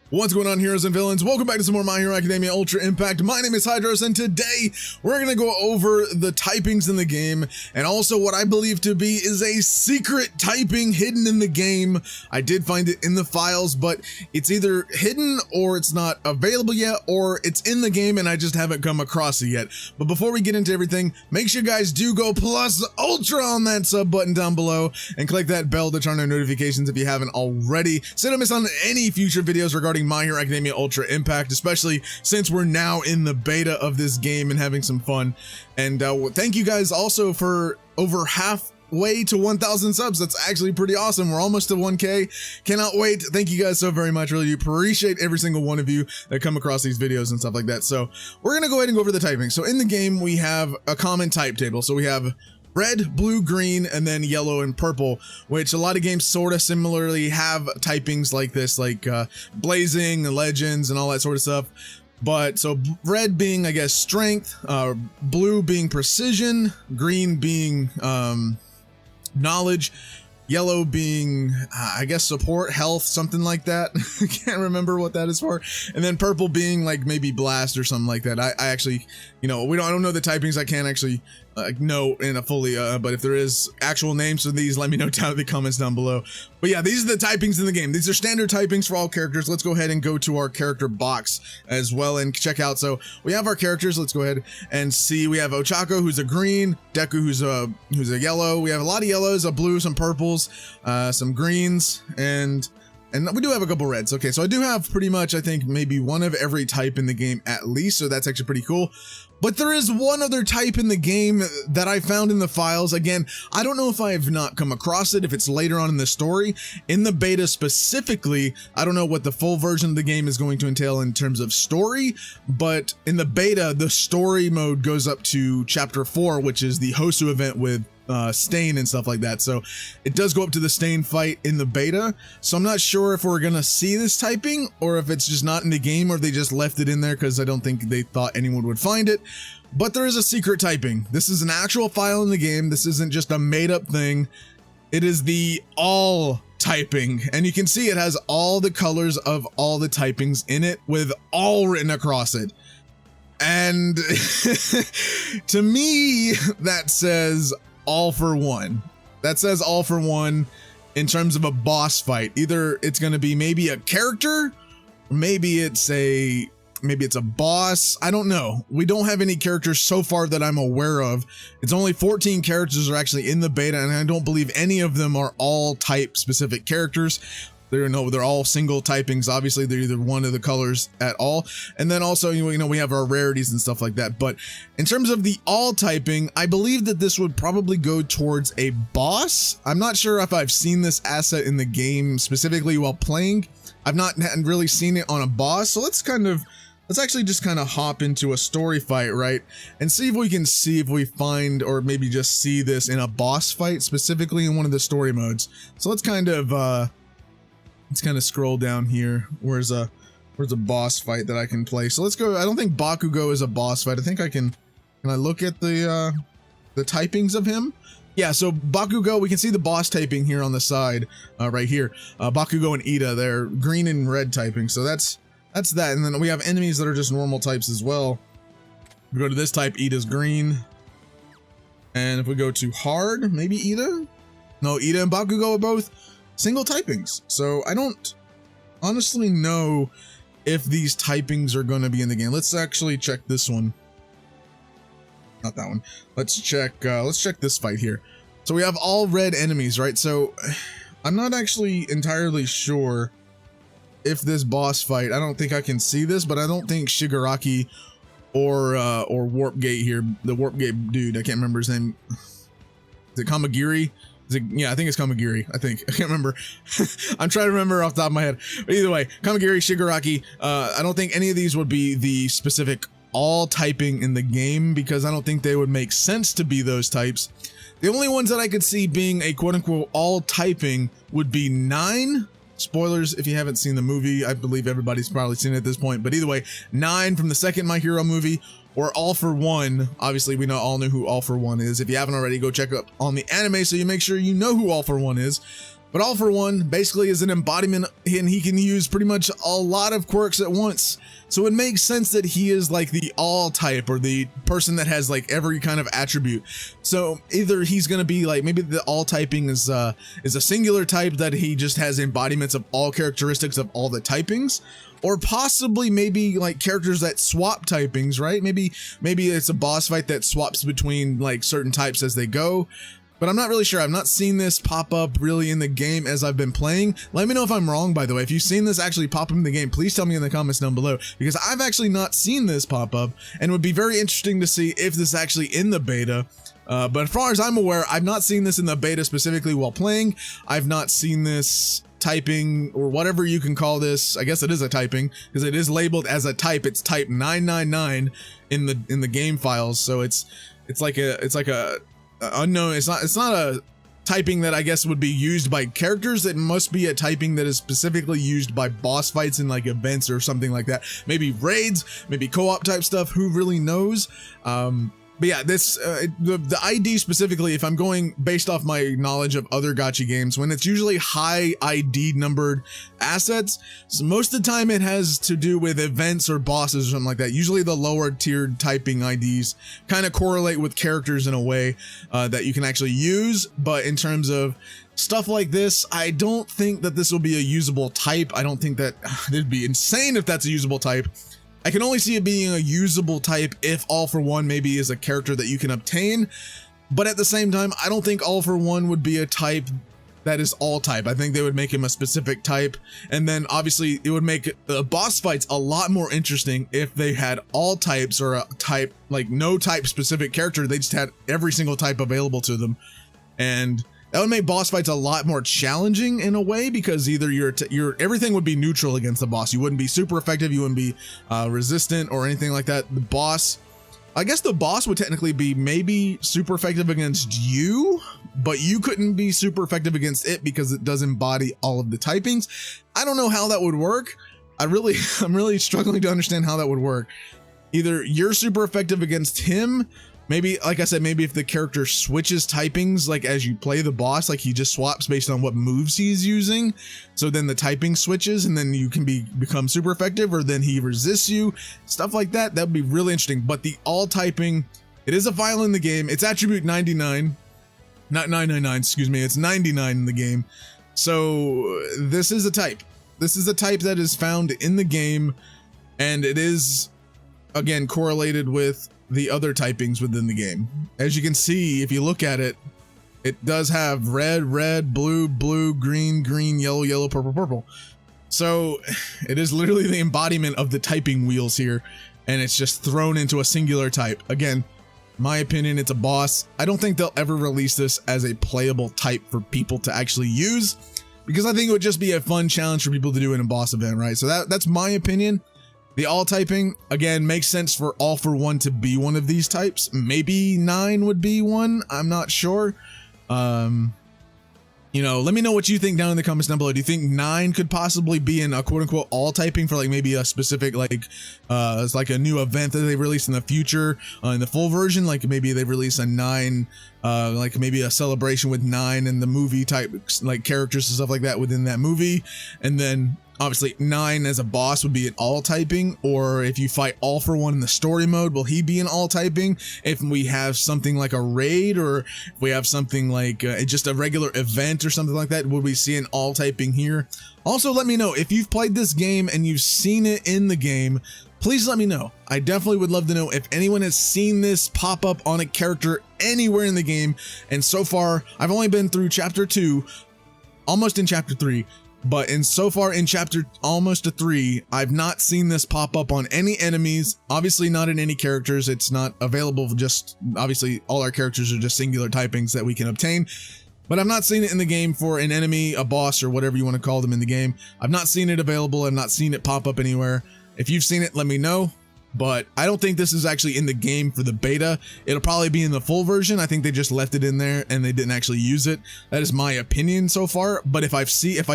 What's going on, heroes and villains? Welcome back to some more My Hero Academia Ultra Impact. My name is Hydros, and today we're going to go over the typings in the game, and also what I believe to be is a secret typing hidden in the game. I did find it in the files, but it's either hidden or it's not available yet, or it's in the game and I just haven't come across it yet. But before we get into everything, make sure you guys do go plus ultra on that sub button down below and click that bell to turn on notifications if you haven't already, so don't miss on any future videos regarding My Hero Academia Ultra Impact, especially since we're now in the beta of this game and having some fun. And thank you guys also for over halfway to 1,000 subs. That's actually pretty awesome. We're almost to 1K. Cannot wait. Thank you guys so very much. Really appreciate every single one of you that come across these videos and stuff like that. So we're gonna go ahead and go over the typing. So in the game we have a common type table. So we have red, blue, green, and then yellow and purple, which a lot of games sort of similarly have typings like this, like blazing, legends, and all that sort of stuff. But so red being, I guess, strength, blue being precision, green being knowledge, yellow being, I guess, support, health, something like that. I can't remember what that is for. And then purple being like maybe blast or something like that. I actually, you know, I don't know the typings. I can't actually know in a fully, but if there is actual names for these, let me know down in the comments down below. But yeah, these are the typings in the game. These are standard typings for all characters. Let's go ahead and go to our character box as well and check out. So we have our characters. Let's go ahead and see. We have Ochako, who's a green, Deku, who's a yellow. We have a lot of yellows, a blue, some purples, some greens, and we do have a couple reds. Okay, so I do have pretty much, I think, maybe one of every type in the game at least, so that's actually pretty cool. But there is one other type in the game that I found in the files. Again, I don't know if I have not come across it, if it's later on in the story. In the beta specifically, I don't know what the full version of the game is going to entail in terms of story, but in the beta, the story mode goes up to chapter 4, which is the Hosu event with Stain and stuff like that. So it does go up to the Stain fight in the beta. So I'm not sure if we're gonna see this typing or if it's just not in the game or if they just left it in there because I don't think they thought anyone would find it. But there is a secret typing. This is an actual file in the game. This isn't just a made up thing. It is the all typing, and you can see it has all the colors of all the typings in it with all written across it. And to me, that says all for one. That says all for one in terms of a boss fight. Either it's going to be maybe a character, or maybe it's a boss. I don't know. We don't have any characters so far that I'm aware of. It's only 14 characters are actually in the beta, and I don't believe any of them are all type specific characters. They're all single typings. Obviously, they're either one of the colors at all. And then also, you know, we have our rarities and stuff like that. But in terms of the all typing, I believe that this would probably go towards a boss. I'm not sure if I've seen this asset in the game specifically while playing. I've not really seen it on a boss. So let's actually just kind of hop into a story fight, right? And see if we can see if we find, or maybe just see this in a boss fight, specifically in one of the story modes. So let's kind of scroll down here. Where's a boss fight that I can play? So let's go. I don't think Bakugo is a boss fight. I think I can I look at the typings of him? Yeah, so Bakugo, we can see the boss typing here on the side, right here. Bakugo and Ida, they're green and red typing. So that's that. And then we have enemies that are just normal types as well. We go to this type, Ida's green. And if we go to hard, maybe Ida? No, Ida and Bakugo are both single typings. So I don't honestly know if these typings are going to be in the game. Let's actually check this one. Not that one. Let's check this fight here. So we have all red enemies, right? So I'm not actually entirely sure if this boss fight, I don't think I can see this, but I don't think Shigaraki or Warp Gate here, the Warp Gate dude, I can't remember his name. Is it Kamagiri? Yeah, I think it's Kamagiri. I can't remember. I'm trying to remember off the top of my head. But either way, Kamagiri, Shigaraki, I don't think any of these would be the specific all typing in the game because I don't think they would make sense to be those types. The only ones that I could see being a quote-unquote all typing would be 9. Spoilers if you haven't seen the movie. I believe everybody's probably seen it at this point. But either way, 9 from the second My Hero movie, or All for One. Obviously, we all know who All for One is. If you haven't already, go check up on the anime so you make sure you know who All for One is. But All For One basically is an embodiment, and he can use pretty much a lot of quirks at once. So it makes sense that he is like the all type, or the person that has like every kind of attribute. So either he's going to be like, maybe the all typing is a singular type that he just has embodiments of all characteristics of all the typings, or possibly maybe like characters that swap typings, right? Maybe it's a boss fight that swaps between like certain types as they go. But I'm not really sure. I've not seen this pop up really in the game as I've been playing. Let me know if I'm wrong, by the way. If you've seen this actually pop up in the game, please tell me in the comments down below, because I've actually not seen this pop up, and it would be very interesting to see if this is actually in the beta. But as far as I'm aware, I've not seen this in the beta specifically while playing. I've not seen this typing, or whatever you can call this. I guess it is a typing, because it is labeled as a type. It's type 999 in the game files. So it's like a unknown. It's not a typing that I guess would be used by characters. It must be a typing that is specifically used by boss fights in like events or something like that. Maybe raids, maybe co-op type stuff. Who really knows? But yeah, this the ID specifically, if I'm going based off my knowledge of other gacha games, when it's usually high ID numbered assets, so most of the time it has to do with events or bosses or something like that. Usually the lower tiered typing IDs kind of correlate with characters in a way that you can actually use. But in terms of stuff like this, I don't think that this will be a usable type. I don't think that it'd be insane if that's a usable type. I can only see it being a usable type if All For One maybe is a character that you can obtain. But at the same time, I don't think All For One would be a type that is all type. I think they would make him a specific type. And then obviously it would make the boss fights a lot more interesting if they had all types, or a type, like no type specific character. They just had every single type available to them. And that would make boss fights a lot more challenging in a way, because either everything would be neutral against the boss. You wouldn't be super effective, you wouldn't be resistant or anything like that. The boss, I guess the boss would technically be maybe super effective against you, but you couldn't be super effective against it because it does embody all of the typings. I don't know how that would work. I'm really struggling to understand how that would work. Either you're super effective against him. Maybe, like I said, maybe if the character switches typings, like as you play the boss, like he just swaps based on what moves he's using. So then the typing switches and then you can become super effective, or then he resists you, stuff like that. That would be really interesting. But the all typing, it is a file in the game. It's attribute 99, not 999, excuse me. It's 99 in the game. So this is a type. This is a type that is found in the game, and it is, again, correlated with the other typings within the game. As you can see, if you look at it, it does have red, red, blue, blue, green, green, yellow, yellow, purple, purple. So it is literally the embodiment of the typing wheels here, and it's just thrown into a singular type. Again, my opinion, it's a boss. I don't think they'll ever release this as a playable type for people to actually use, because I think it would just be a fun challenge for people to do in a boss event, right? So that's my opinion. The all typing, again, makes sense for All For One to be one of these types. Maybe 9 would be one. I'm not sure. You know, let me know what you think down in the comments down below. Do you think 9 could possibly be in a quote unquote all typing for like maybe a specific, like, it's like a new event that they release in the future in the full version? Like maybe they release a 9, like maybe a celebration with 9 and the movie type, like characters and stuff like that within that movie. And then obviously 9 as a boss would be an all typing, or if you fight All For One in the story mode, will he be an all typing? If we have something like a raid, or if we have something like just a regular event or something like that, would we see an all typing here? Also, let me know if you've played this game and you've seen it in the game. Please let me know. I definitely would love to know if anyone has seen this pop up on a character anywhere in the game. And so far, I've only been through chapter 2, almost in chapter 3. But so far in chapter almost to 3, I've not seen this pop up on any enemies. Obviously not in any characters. It's not available. Just obviously all our characters are just singular typings that we can obtain. But I've not seen it in the game for an enemy, a boss, or whatever you want to call them in the game. I've not seen it available. I've not seen it pop up anywhere. If you've seen it, let me know. But I don't think this is actually in the game for the beta. It'll probably be in the full version. I think they just left it in there and they didn't actually use it. That is my opinion so far. But if I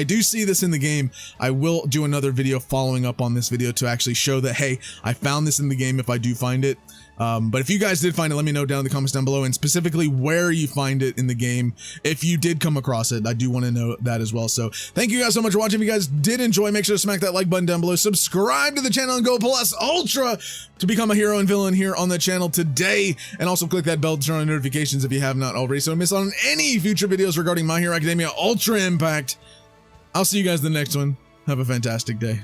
do see this in the game, I will do another video following up on this video to actually show that, hey, I found this in the game if I do find it. But if you guys did find it, let me know down in the comments down below, and specifically where you find it in the game. If you did come across it, I do want to know that as well. So thank you guys so much for watching. If you guys did enjoy, make sure to smack that like button down below, subscribe to the channel, and go plus ultra to become a hero and villain here on the channel today. And also click that bell to turn on notifications if you have not already, so don't miss out on any future videos regarding My Hero Academia Ultra Impact. I'll see you guys in the next one. Have a fantastic day.